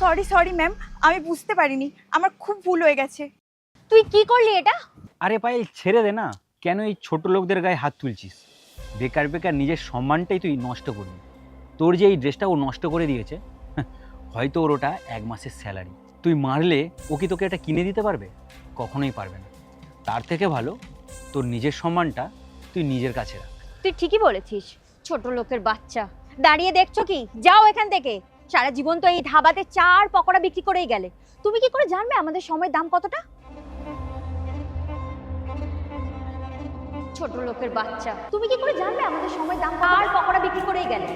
Sorry sorry ma'am, আমি বুঝতে পারিনি, আমার খুব ভুল হয়ে গেছে। তুই কি করলি এটা? আরে পায়েল ছেড়ে দে না, কেন এই ছোট লোকদের গায়ে হাত তুলছিস? বেকার বেকার নিজের সম্মানটাই তুই নষ্ট করবি। তোর যে এই ড্রেসটা ও নষ্ট করে দিয়েছে, হয়তো ওর ওটা 1 মাসের স্যালারি। তুই মারলে ও কি তোকে এটা কিনে দিতে পারবে? কখনোই পারবে না। তার থেকে ভালো তোর নিজের সম্মানটা তুই নিজের কাছে রাখ। তুই ঠিকই বলেছিস, ছোট লোকের বাচ্চা। দাঁড়িয়ে দেখছো কি? যাও এখান থেকে। সারা জীবন তো এই ধাবাতে চা আর পকোড়া বিক্রি করেই গেলে। তুমি কি করে জানবে আমাদের সময়ের দাম কতটা? ছোট লোকের বাচ্চা, তুমি কি করে জানবে আমাদের সময়ের দাম কত? আর পকোড়া বিক্রি করেই গেলে।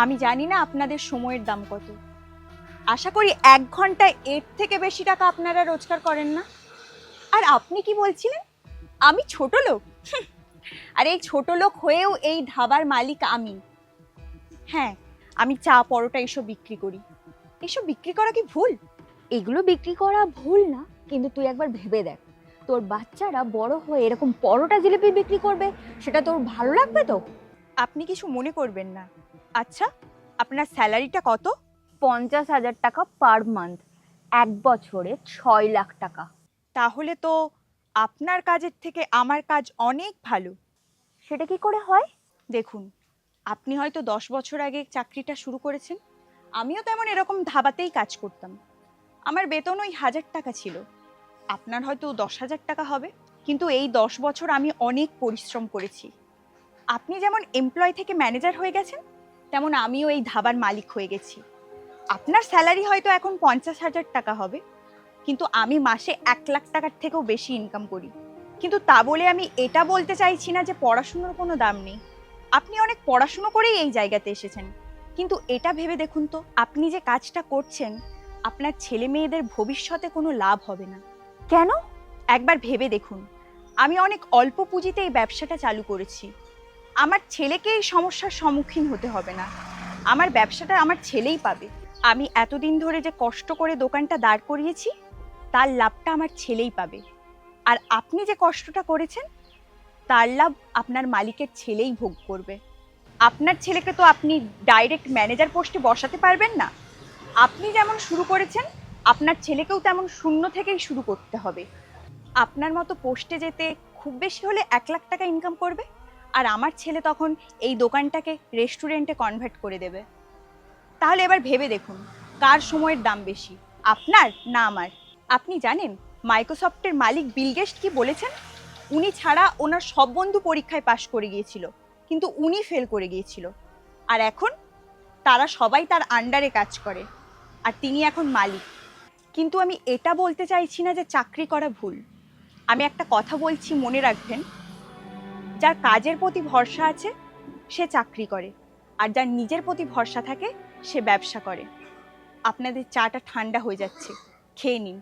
আমি জানি না আপনাদের সময়ের দাম কত। আশা করি 1 ঘন্টায় এর থেকে বেশি টাকা আপনারা রোজগার করেন না। আর আপনি কি বলছিলেন আমি ছোট লোক? আর এই ছোট লোক হয়েও এই ধাবার মালিক আমি। হ্যাঁ, আমি চা পরোটা এসব বিক্রি করি। এসব বিক্রি করা কি ভুল? এগুলো বিক্রি করা ভুল না, কিন্তু তুই একবার ভেবে দেখ, তোর বাচ্চারা বড় হয়ে এরকম পরোটা জিলিপি বিক্রি করবে, সেটা তোর ভালো লাগবে তো? আপনি কিছু মনে করবেন না। আচ্ছা, আপনার স্যালারিটা কত? 50,000 টাকা পার মান্থ, 1 বছরে 6 লাখ টাকা। তাহলে তো আপনার কাজের থেকে আমার কাজ অনেক ভালো। সেটা কি করে হয়? দেখুন, আপনি হয়তো 10 বছর আগে চাকরিটা শুরু করেছেন, আমিও তেমন এরকম ধাবাতেই কাজ করতাম। আমার বেতন ওই 1000 টাকা ছিল, আপনার হয়তো 10,000 টাকা হবে। কিন্তু এই 10 বছর আমি অনেক পরিশ্রম করেছি। আপনি যেমন এমপ্লয় থেকে ম্যানেজার হয়ে গেছেন, তেমন আমিও এই ধাবার মালিক হয়ে গেছি। আপনার স্যালারি হয়তো এখন 50,000 টাকা হবে, কিন্তু আমি মাসে 1 লাখ টাকার থেকেও বেশি ইনকাম করি। কিন্তু তা বলে আমি এটা বলতে চাইছি না যে পড়াশুনোর কোনো দাম নেই। আপনি অনেক পড়াশুনো করেই এই জায়গাতে এসেছেন, কিন্তু এটা ভেবে দেখুন তো, আপনি যে কাজটা করছেন আপনার ছেলে মেয়েদের ভবিষ্যতে কোনো লাভ হবে না। কেন? একবার ভেবে দেখুন, আমি অনেক অল্প পুঁজিতে এই ব্যবসাটা চালু করেছি। আমার ছেলেকে এই সমস্যার সম্মুখীন হতে হবে না, আমার ব্যবসাটা আমার ছেলেই পাবে। আমি এতদিন ধরে যে কষ্ট করে দোকানটা দাঁড় করিয়েছি তার লাভটা আমার ছেলেই পাবে। আর আপনি যে কষ্টটা করেছেন তার লাভ আপনার মালিকের ছেলেই ভোগ করবে। আপনার ছেলেকে তো আপনি ডাইরেক্ট ম্যানেজার পোস্টে বসাতে পারবেন না। আপনি যেমন শুরু করেছেন আপনার ছেলেকেও তেমন শূন্য থেকেই শুরু করতে হবে। আপনার মতো পোস্টে যেতে খুব বেশি হলে 1 লাখ টাকা ইনকাম করবে, আর আমার ছেলে তখন এই দোকানটাকে রেস্টুরেন্টে কনভার্ট করে দেবে। তাহলে এবার ভেবে দেখুন, কার সময়ের দাম বেশি, আপনার না আমার? আপনি জানেন মাইক্রোসফটের মালিক বিল গেটস কি বলেছেন? উনি ছাড়া ওনার সব বন্ধু পরীক্ষায় পাশ করে গিয়েছিল, কিন্তু উনি ফেল করে গিয়েছিল। আর এখন তারা সবাই তার আন্ডারে কাজ করে, আর তিনি এখন মালিক। কিন্তু আমি এটা বলতে চাইছি না যে চাকরি করা ভুল। আমি একটা কথা বলছি, মনে রাখবেন, যার কাজের প্রতি ভরসা আছে সে চাকরি করে, আর যার নিজের প্রতি ভরসা থাকে সে ব্যবসা করে। আপনাদের চাটা ঠান্ডা হয়ে যাচ্ছে, খেয়ে নিন।